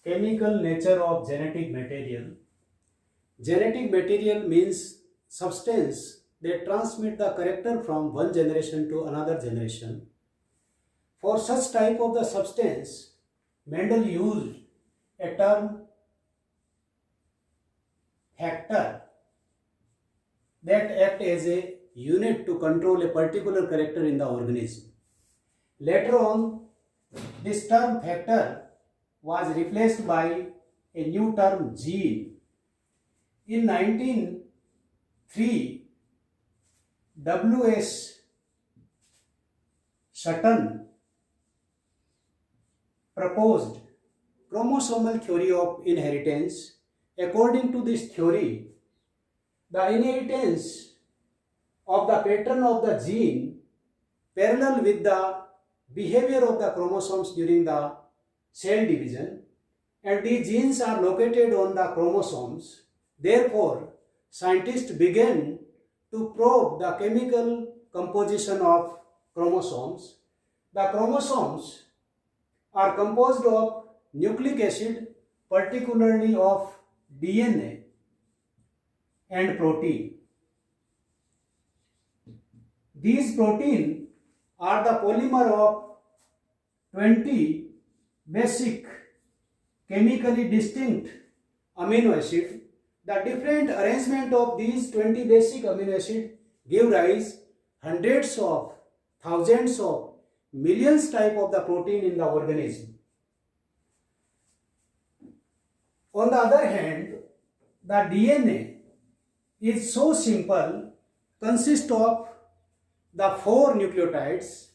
Chemical nature of genetic material. Genetic material means substance that transmit the character from one generation to another generation. For such type of the substance, Mendel used a term factor that act as a unit to control a particular character in the organism. Later on, this term factor was replaced by a new term gene. In 1903, W.S. Sutton proposed chromosomal theory of inheritance. According to this theory, the inheritance of the pattern of the gene parallel with the behavior of the chromosomes during the cell division, and these genes are located on the chromosomes. Therefore, scientists began to probe the chemical composition of chromosomes. The chromosomes are composed of nucleic acid, particularly of DNA and protein. These protein are the polymer of 20 basic chemically distinct amino acid. The different arrangement of these 20 basic amino acid give rise hundreds of thousands of millions type of the protein in the organism. On the other hand, the DNA is so simple, consists of the 4 nucleotides.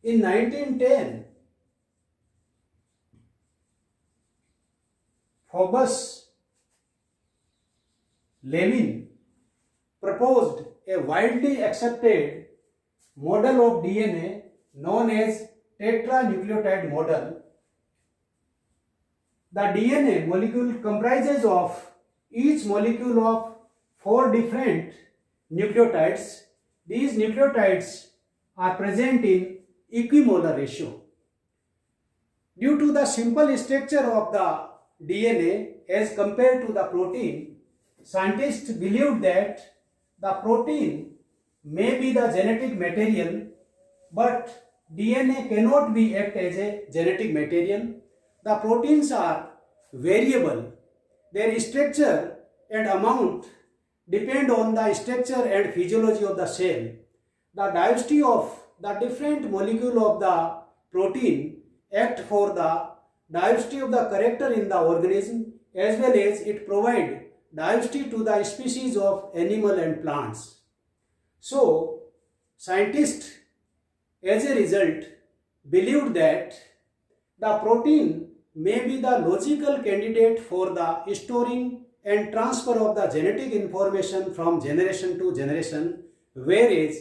In 1910, Phobos Levin proposed a widely accepted model of DNA known as tetranucleotide model. The DNA molecule comprises of each molecule of 4 different nucleotides. These nucleotides are present in equimolar ratio. Due to the simple structure of the DNA as compared to the protein, scientists believed that the protein may be the genetic material, but DNA cannot be act as a genetic material. The proteins are variable. Their structure and amount depend on the structure and physiology of the cell. The diversity of the different molecule of the protein act for the diversity of the character in the organism, as well as it provide diversity to the species of animal and plants. So, scientists as a result believed that the protein may be the logical candidate for the storing and transfer of the genetic information from generation to generation, whereas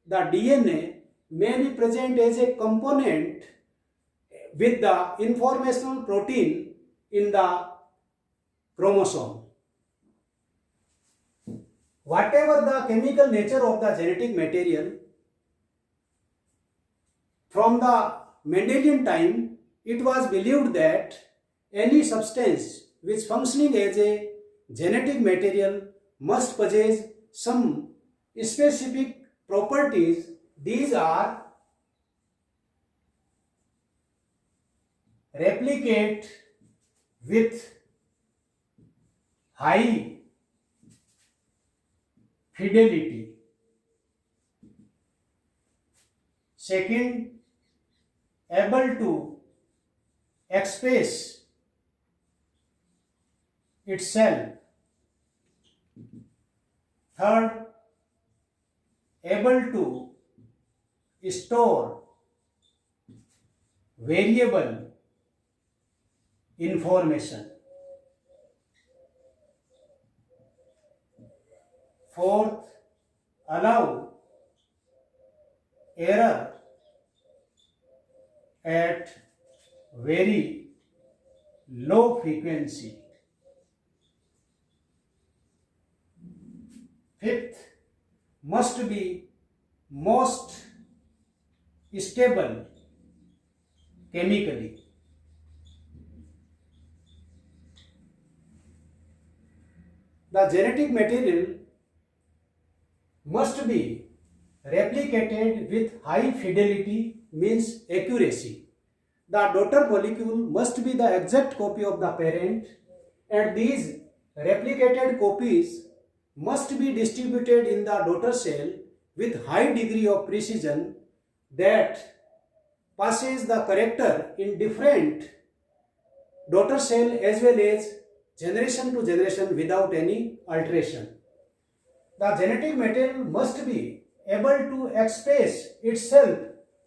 the DNA may be present as a component with the informational protein in the chromosome. Whatever the chemical nature of the genetic material, from the Mendelian time, it was believed that any substance which functioning as a genetic material must possess some specific properties. These are replicate with high fidelity. Second, able to express itself. Third, able to store variable information. Fourth, allow error at very low frequency. Fifth, must be most stable chemically. the genetic material must be replicated with high fidelity, means accuracy. The daughter molecule must be the exact copy of the parent, and these replicated copies must be distributed in the daughter cell with high degree of precision that passes the character in different daughter cell as well as generation to generation without any alteration. The genetic material must be able to express itself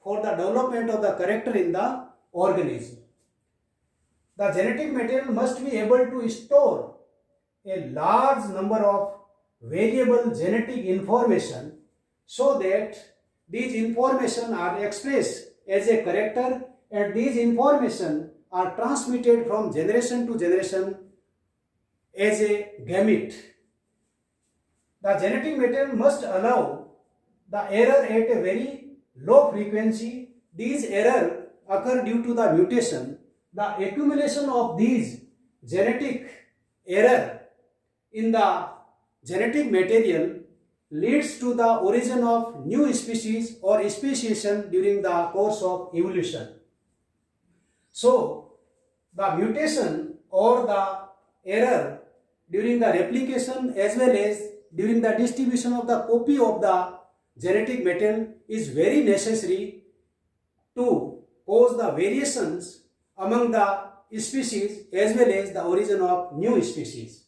for the development of the character in the organism. The genetic material must be able to store a large number of variable genetic information so that these information are expressed as a character, and these information are transmitted from generation to generation as a gamete. The genetic material must allow the error at a very low frequency. These errors occur due to the mutation. The accumulation of these genetic error in the genetic material leads to the origin of new species or speciation during the course of evolution. So, the mutation or the error during the replication as well as during the distribution of the copy of the genetic material is very necessary to cause the variations among the species as well as the origin of new species.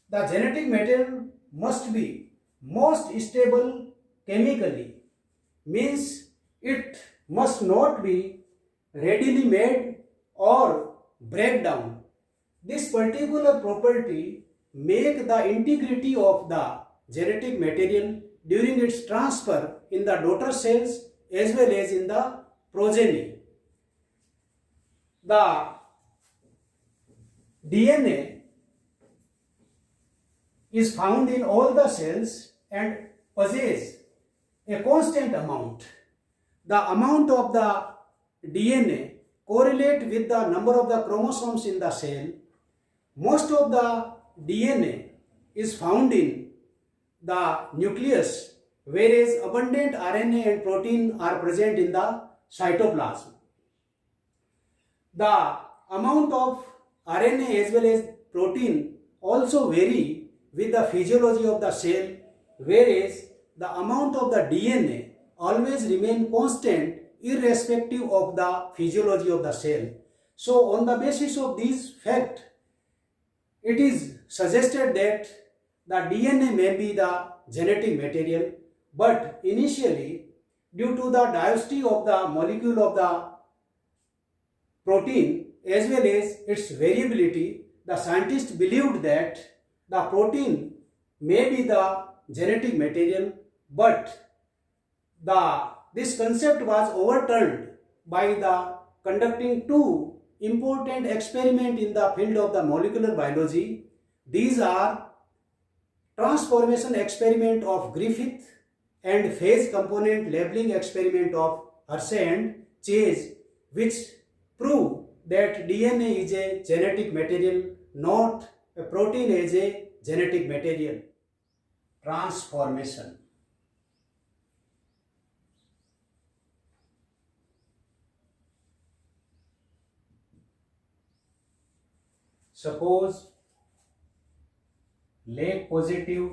The genetic material must be most stable chemically, means it must not be readily made or break down. This particular property make the integrity of the genetic material during its transfer in the daughter cells as well as in the progeny. The DNA is found in all the cells and possess a constant amount. The amount of the DNA correlate with the number of the chromosomes in the cell. Most of the DNA is found in the nucleus, whereas abundant RNA and protein are present in the cytoplasm. The amount of RNA as well as protein also vary with the physiology of the cell, whereas the amount of the DNA always remain constant irrespective of the physiology of the cell. So on the basis of this fact, it is suggested that the DNA may be the genetic material, but initially due to the diversity of the molecule of the protein as well as its variability, the scientists believed that the protein may be the genetic material, but this concept was overturned by the conducting two important experiments in the field of the molecular biology. These are transformation experiment of Griffith and phase component labeling experiment of Hershey and Chase, which prove that DNA is a genetic material, not a protein as a genetic material. Transformation. Suppose Lake positive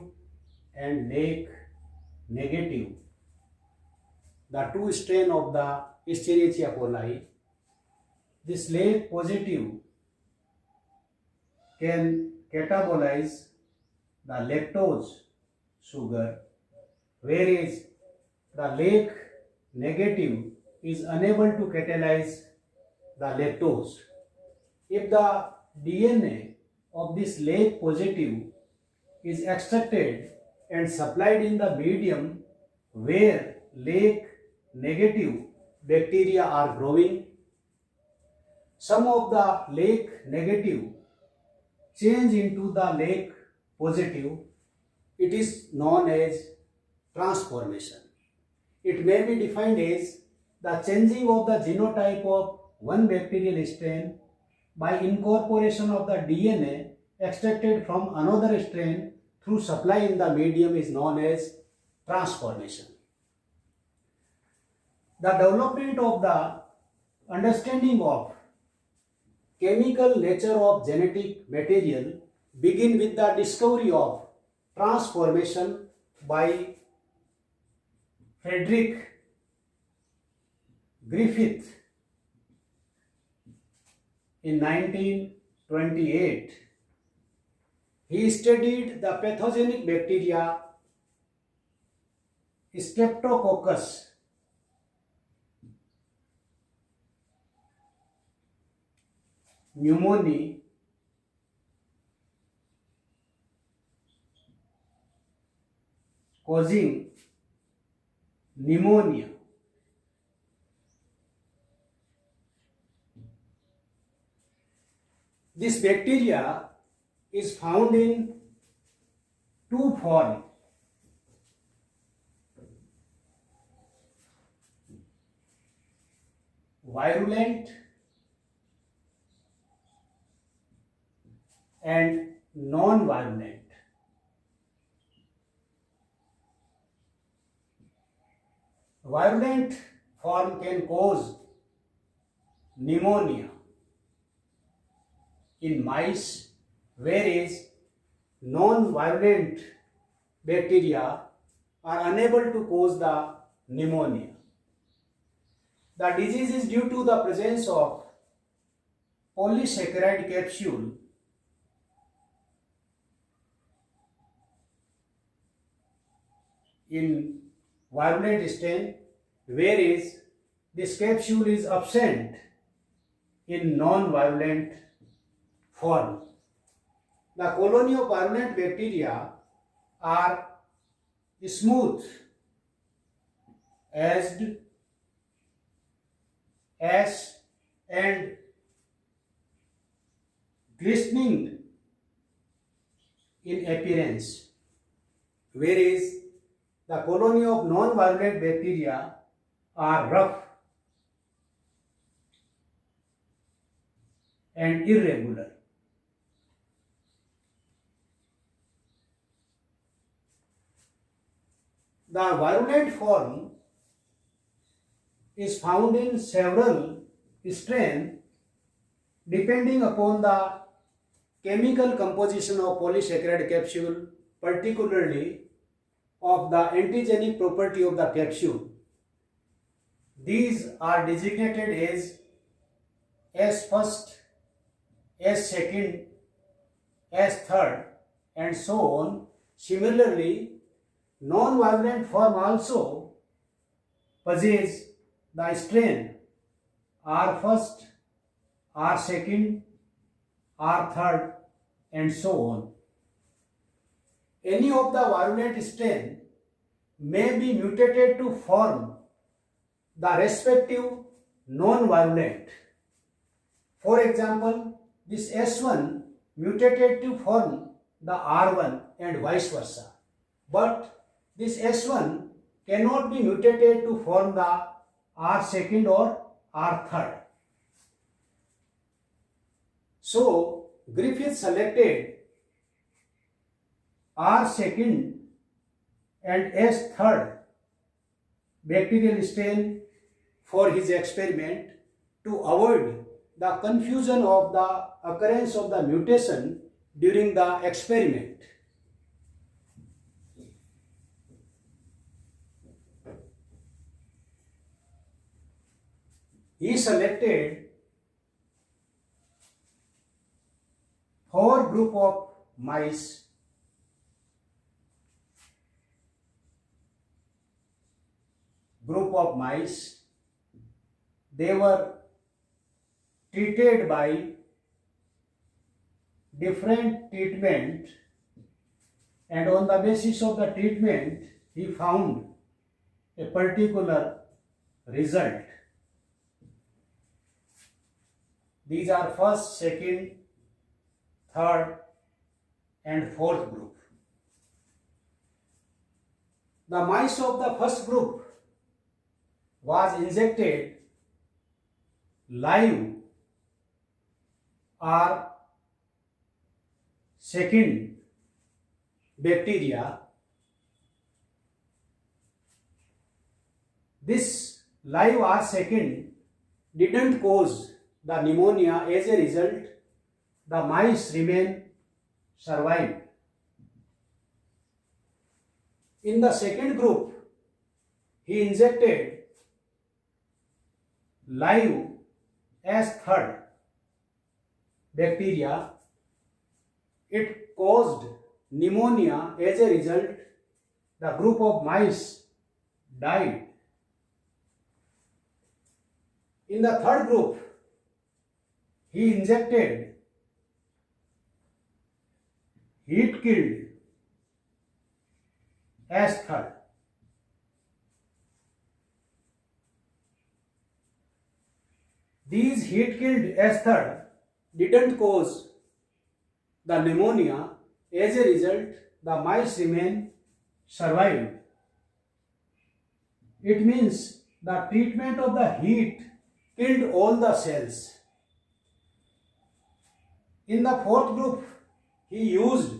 and Lake negative, the two strain of the Escherichia coli. This Lake positive can catabolize the lactose sugar, whereas the Lake negative is unable to catalyze the lactose. If the DNA of this Lake positive is extracted and supplied in the medium where Lake negative bacteria are growing, some of the Lake negative change into the Lake positive. It is known as transformation. It may be defined as the changing of the genotype of one bacterial strain by incorporation of the DNA extracted from another strain through supply in the medium is known as transformation. The development of the understanding of chemical nature of genetic material begin with the discovery of transformation by Frederick Griffith in 1928. He studied the pathogenic bacteria Streptococcus pneumoniae causing pneumonia. This bacteria is found in two forms: virulent and non-virulent. Virulent form can cause pneumonia in mice, whereas non-virulent bacteria are unable to cause the pneumonia. The disease is due to the presence of polysaccharide capsule in virulent strain, whereas this capsule is absent in non-virulent form. The colony of virulent bacteria are smooth, acid, ash and glistening in appearance, whereas the colony of non-virulent bacteria are rough and irregular. The virulent form is found in several strains depending upon the chemical composition of polysaccharide capsule, particularly of the antigenic property of the capsule. These are designated as S first, S second, S third and so on. Similarly, non-virulent form also possess the strain R first, R second, R third and so on. Any of the virulent strain may be mutated to form the respective non-virulent. For example, this S1 mutated to form the R1 and vice versa. But this S1 cannot be mutated to form the R second or R third. So, Griffith selected R second and S third bacterial strain for his experiment to avoid the confusion of the occurrence of the mutation during the experiment. He selected 4 group of mice They were treated by different treatment, and on the basis of the treatment he found a particular result. These are first, second, third and fourth group. The mice of the first group was injected live or second bacteria. This live R2 didn't cause the pneumonia. As a result, the mice survived. In the second group, he injected live S3 bacteria. It caused pneumonia. As a result, the group of mice died. In the third group, he injected heat-killed S3. These heat-killed S3 didn't cause the pneumonia. As a result, the mice survived. It means the treatment of the heat killed all the cells. In the fourth group, he used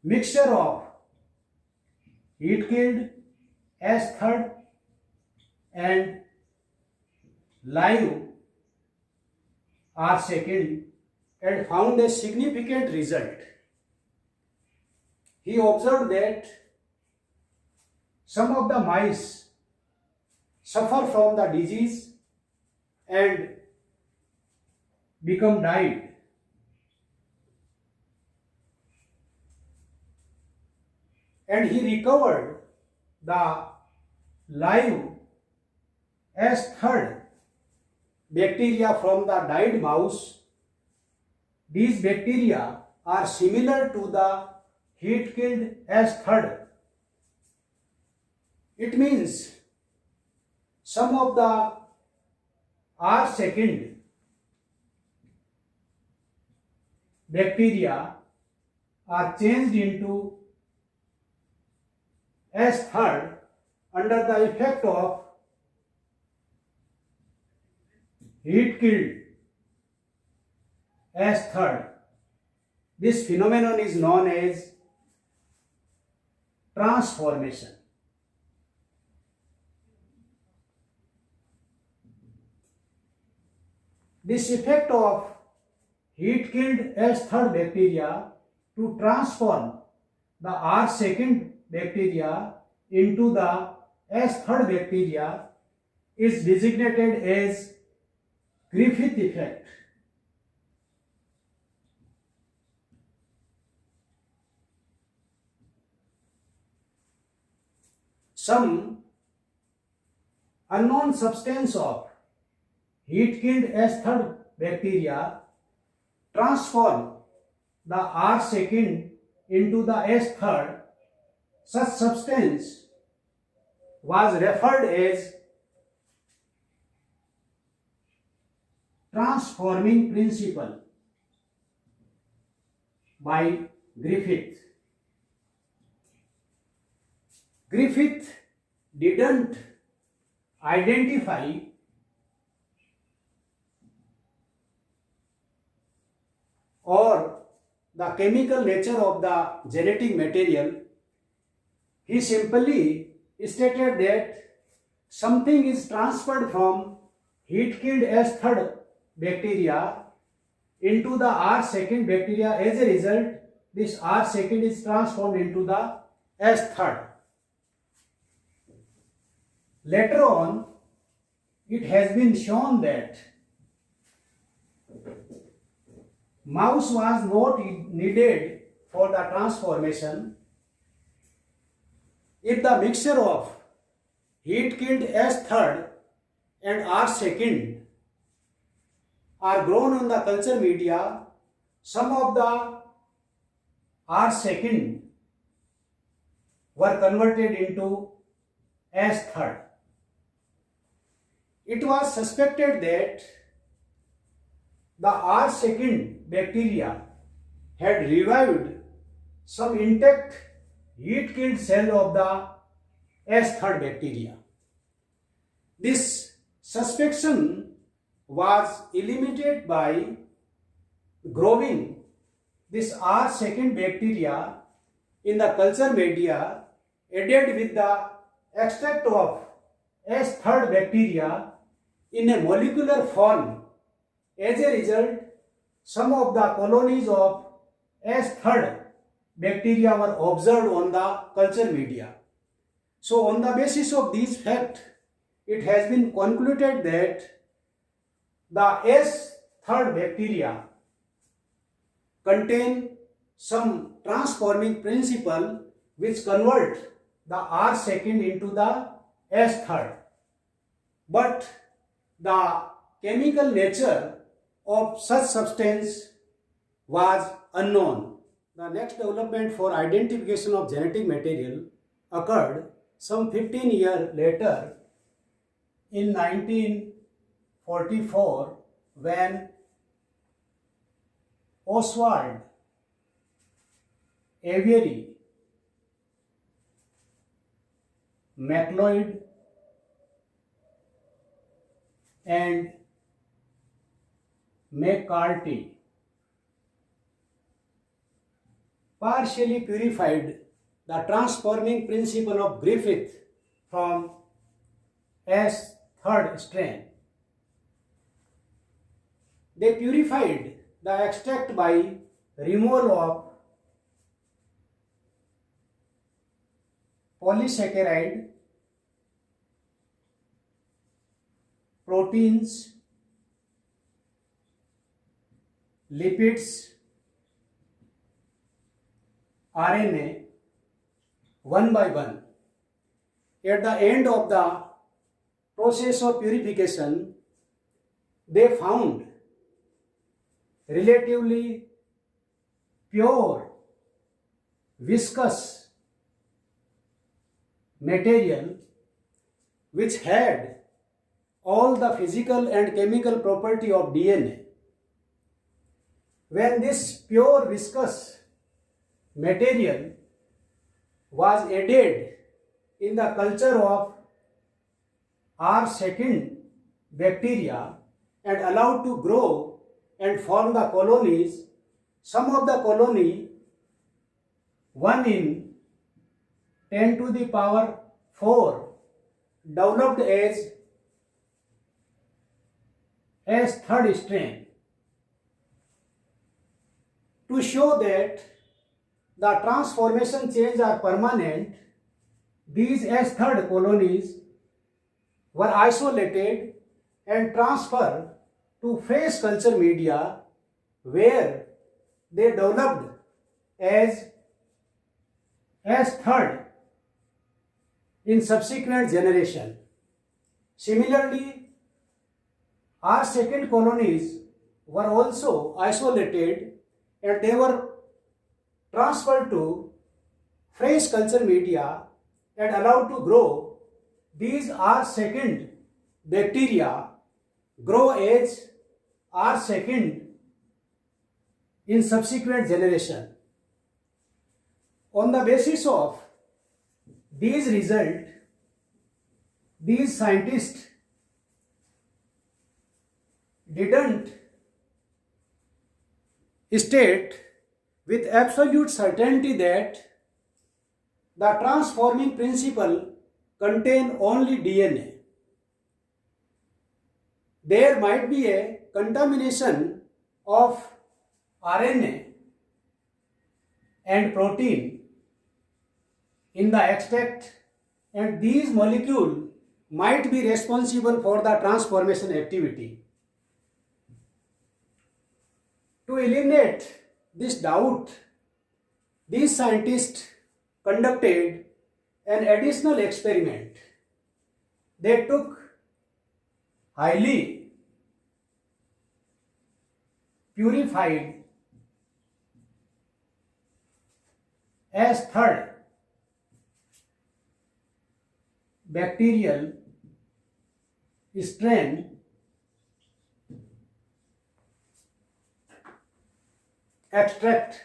mixture of heat-killed S3 and live R2 and found a significant result. He observed that some of the mice suffer from the disease and become died. And he recovered the live S3 bacteria from the died mouse. These bacteria are similar to the heat-killed S3. It means some of the R2 bacteria are changed into S3 under the effect of heat-killed S3. This phenomenon is known as transformation. This effect of heat-killed S3 bacteria to transform the R2 bacteria into the S3 bacteria is designated as Griffith effect. Some unknown substance of heat-killed S3 bacteria transform the R2 into the S3. Such substance was referred as transforming principle by Griffith. Griffith didn't identify or the chemical nature of the genetic material. He simply stated that something is transferred from heat-killed S3 bacteria into the R2 bacteria. As a result, this R2 is transformed into the S3. Later on, it has been shown that mouse was not needed for the transformation if the mixture of heat-killed S3 and R2 are grown on the culture media. Some of the R2 were converted into S3. It was suspected that the R2 bacteria had revived some intact heat-killed cell of the S3 bacteria. This suspicion was eliminated by growing this R second bacteria in the culture media added with the extract of S third bacteria in a molecular form. As a result, some of the colonies of S third bacteria were observed on the culture media. So on the basis of these facts, it has been concluded that the S third bacteria contain some transforming principle which convert the R second into the S third. But the chemical nature of such substance was unknown. The next development for identification of genetic material occurred some 15 years later in 1944 when Oswald Avery, MacLeod and McCarthy partially purified the transforming principle of Griffith from S third strain. They purified the extract by removal of polysaccharide, proteins, lipids, RNA one by one. At the end of the process of purification, they found relatively pure, viscous material which had all the physical and chemical property of DNA. When this pure viscous material was added in the culture of R second bacteria and allowed to grow and form the colonies, some of the colony 1 in 10 to the power 4 developed as third strain. To show that the transformation change are permanent, these S third colonies were isolated and transferred to fresh culture media where they developed as S third in subsequent generation. Similarly, R second colonies were also isolated and they were transferred to fresh culture media and allowed to grow. These R second bacteria grow as R second in subsequent generation. On the basis of these results, these scientists didn't state with absolute certainty that the transforming principle contain only DNA. There might be a contamination of RNA and protein in the extract, and these molecules might be responsible for the transformation activity. To eliminate this doubt, these scientists conducted an additional experiment. They took highly purified S third bacterial strain extract.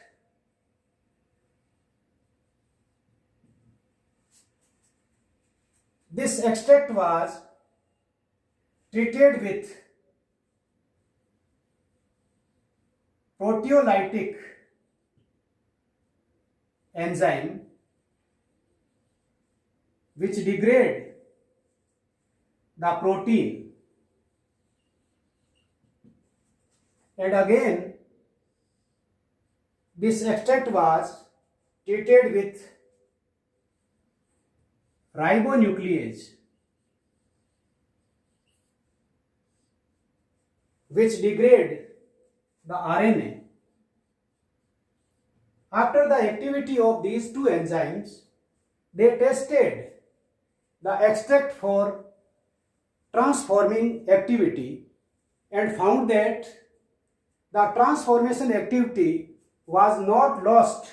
This extract was treated with proteolytic enzyme which degrade the protein, and again this extract was treated with ribonuclease which degrade the RNA. After the activity of these two enzymes, they tested the extract for transforming activity and found that the transformation activity was not lost.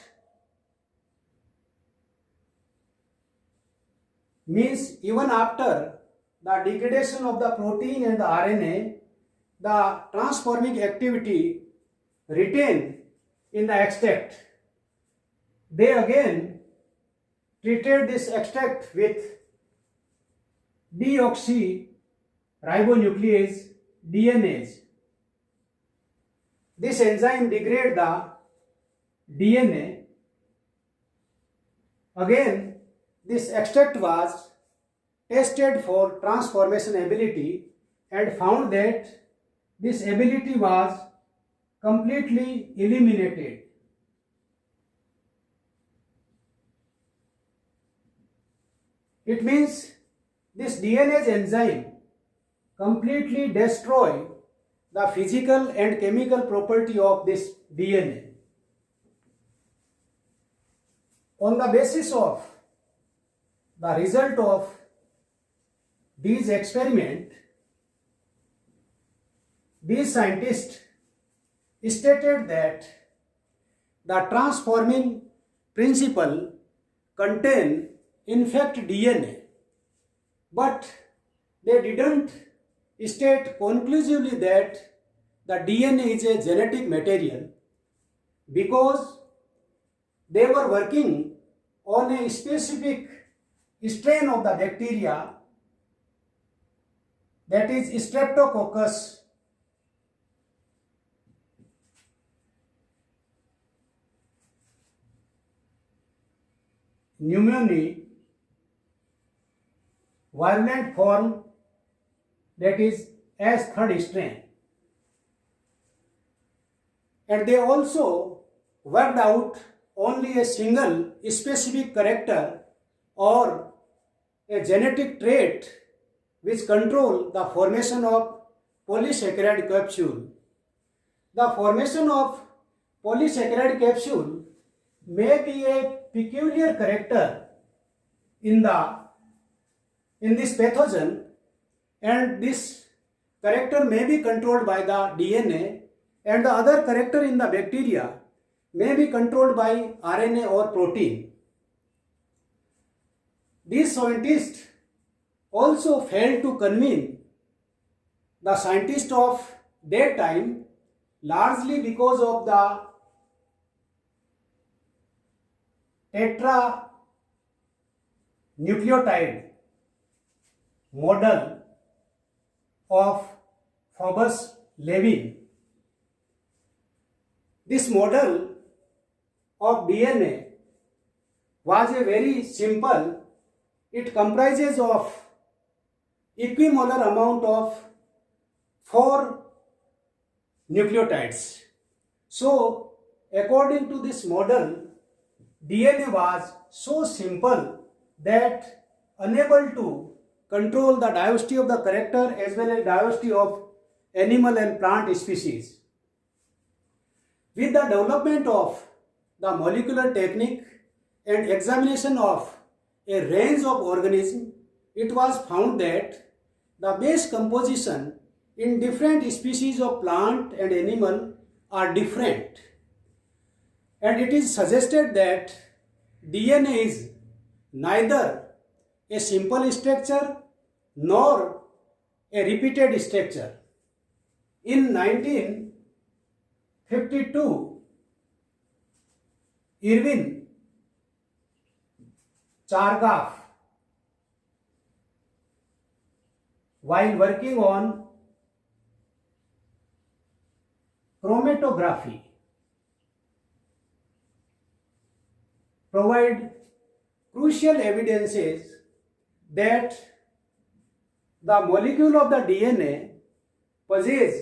Means even after the degradation of the protein and the RNA, the transforming activity retained in the extract. They again treated this extract with deoxyribonuclease DNase. This enzyme degrades the DNA. Again, this extract was tested for transformation ability and found that this ability was completely eliminated. It means this DNase enzyme completely destroy the physical and chemical property of this DNA. On the basis of the result of these experiments, these scientists stated that the transforming principle contain in fact DNA, but they didn't state conclusively that the DNA is a genetic material because they were working on a specific strain of the bacteria, that is Streptococcus pneumoniae virulent form, that is as third strain. And they also worked out only a single specific character or a genetic trait which control the formation of polysaccharide capsule. The formation of polysaccharide capsule may be a peculiar character in this pathogen, and this character may be controlled by the DNA, and the other character in the bacteria may be controlled by RNA or protein. These scientists also failed to convince the scientists of their time, largely because of the tetranucleotide model of Phobos-Levin. This model of DNA was a very simple. It comprises of equimolar amount of 4 nucleotides. So, according to this model, DNA was so simple that unable to control the diversity of the character as well as diversity of animal and plant species. With the development of the molecular technique and examination of a range of organisms, it was found that the base composition in different species of plant and animal are different. And it is suggested that DNA is neither a simple structure nor a repeated structure. In 1952, Irwin Chargaff, while working on chromatography, provide crucial evidences that the molecule of the DNA possess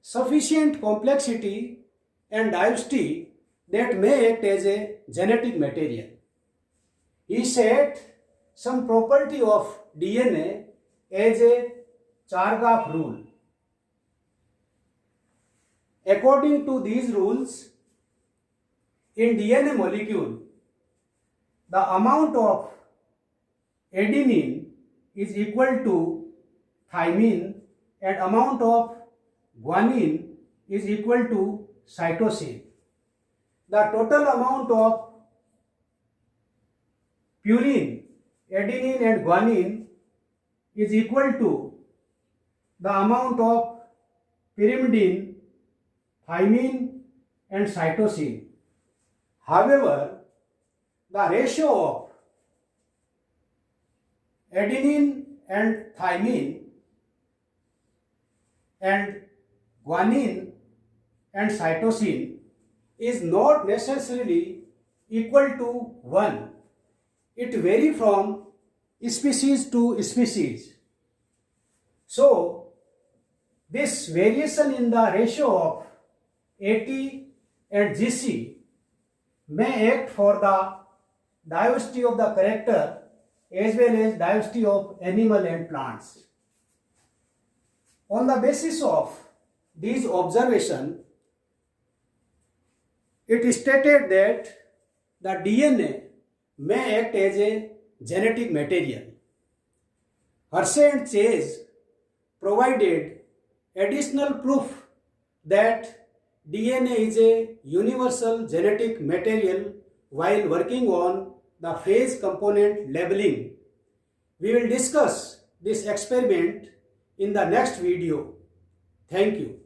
sufficient complexity and diversity that may act as a genetic material. He said some property of DNA as a Chargaff rule. According to these rules, in DNA molecule, the amount of adenine is equal to thymine and amount of guanine is equal to cytosine. The total amount of purine, adenine and guanine is equal to the amount of pyrimidine, thymine and cytosine. However, the ratio of adenine and thymine and guanine and cytosine is not necessarily equal to 1. It varies from species to species. So, this variation in the ratio of AT and GC may act for the diversity of the character as well as diversity of animal and plants. On the basis of these observations, it is stated that the DNA may act as a genetic material. Hershey and Chase provided additional proof that DNA is a universal genetic material while working on the phase component labeling. We will discuss this experiment in the next video. Thank you.